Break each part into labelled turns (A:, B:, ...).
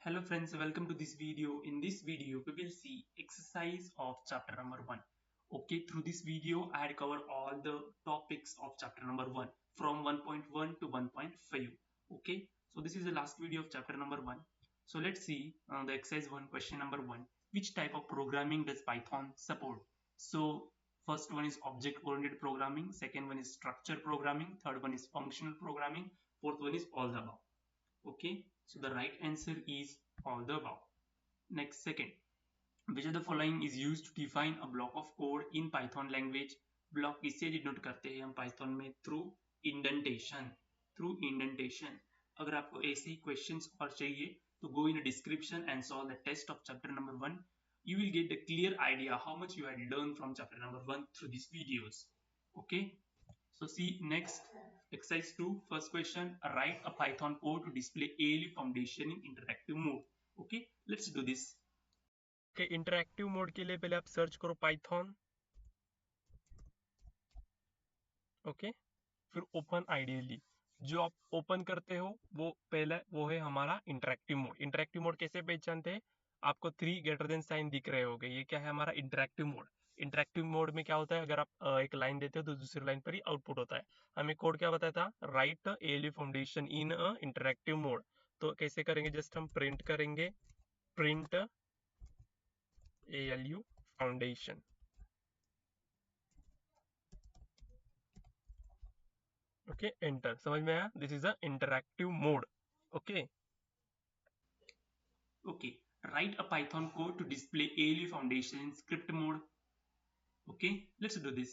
A: Hello friends, welcome to this video. In this video, we will see exercise of chapter number 1. Okay, through this video, I had covered all the topics of chapter number 1 from 1.1 to 1.5. Okay, so this is the last video of chapter number 1. So let's see the exercise 1 question number 1. Which type of programming does Python support? So first one is object-oriented programming, second one is structure programming, third one is functional programming, fourth one is all the above. Okay, so the right answer is all the above. Next, second, which of the following is used to define a block of code in Python language? Block किससे denote करते हैं हम Python में? Through indentation. Through indentation. अगर आपको ऐसे ही questions और चाहिए तो go in a description and solve the test of chapter number 1. You will get a clear idea how much you had learned from chapter number 1 through these videos. Okay. So see next exercise 2 first question, write a Python code to display ALU foundation in interactive mode. Okay, let's do this.
B: Okay, interactive mode के लिए पहले आप search करो Python. Okay, फिर open ideally. जो आप open करते हो वो पहला वो है हमारा इंटरैक्टिव मोड. इंटरैक्टिव मोड कैसे पहचानते हैं? आपको 3 ग्रेटर देन साइन दिख रहे होंगे. ये क्या है? हमारा इंटरैक्टिव मोड. इंटरैक्टिव मोड में क्या होता है? अगर आप एक लाइन देते हो तो दूसरी लाइन पर ही आउटपुट होता है. हमें कोड क्या बताया था? राइट एएलयू फाउंडेशन इन अ इंटरैक्टिव मोड. तो कैसे करेंगे? जस्ट हम प्रिंट करेंगे, print ALU foundation. Okay, enter. समझ में आया? This is a interactive mode. Okay,
A: Okay, write a Python code to display ALU foundation in script mode. Okay, let's do this.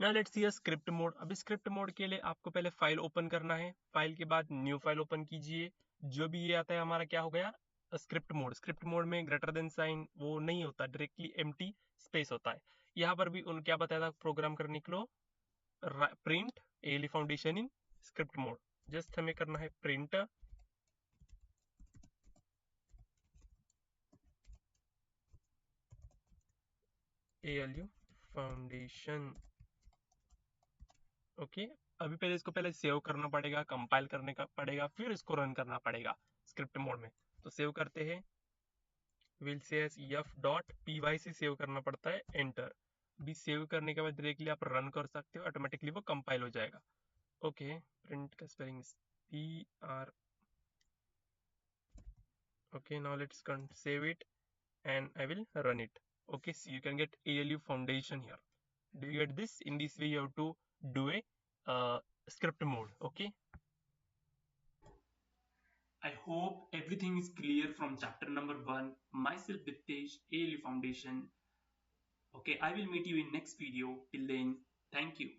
B: Now let's see a script mode. अभी script mode के लिए आपको पहले file open करना है. File के बाद new file open कीजिए. जो भी ये आता है हमारा क्या हो गया? Script mode. स्क्रिप्ट मोड में ग्रेटर देन साइन वो नहीं होता, डायरेक्टली एम्प्टी स्पेस होता है. यहाँ पर भी उन क्या बताया था प्रोग्राम करने के लिए? Print ALU foundation in script mode. Just हमें करना है प्रिंट एएलयू फाउंडेशन. ओके, अभी पहले इसको पहले सेव करना पड़ेगा, कंपाइल करने का पड़ेगा, फिर इसको रन करना पड़ेगा स्क्रिप्ट मोड में. तो सेव करते हैं, विल से f.py से सेव करना पड़ता है, एंटर. अभी सेव करने के बाद डायरेक्टली आप रन कर सकते हो, ऑटोमेटिकली वो कंपाइल हो जाएगा. ओके, प्रिंट का spelling PR. Okay, now let's save it and I will run it. Okay, so you can get ALU foundation here. Do you get this? In this way you have to do a script mode. Okay,
A: I hope everything is clear from chapter number 1, myself Diptesh, ALU foundation. Okay, I will meet you in next video. Till then, thank you.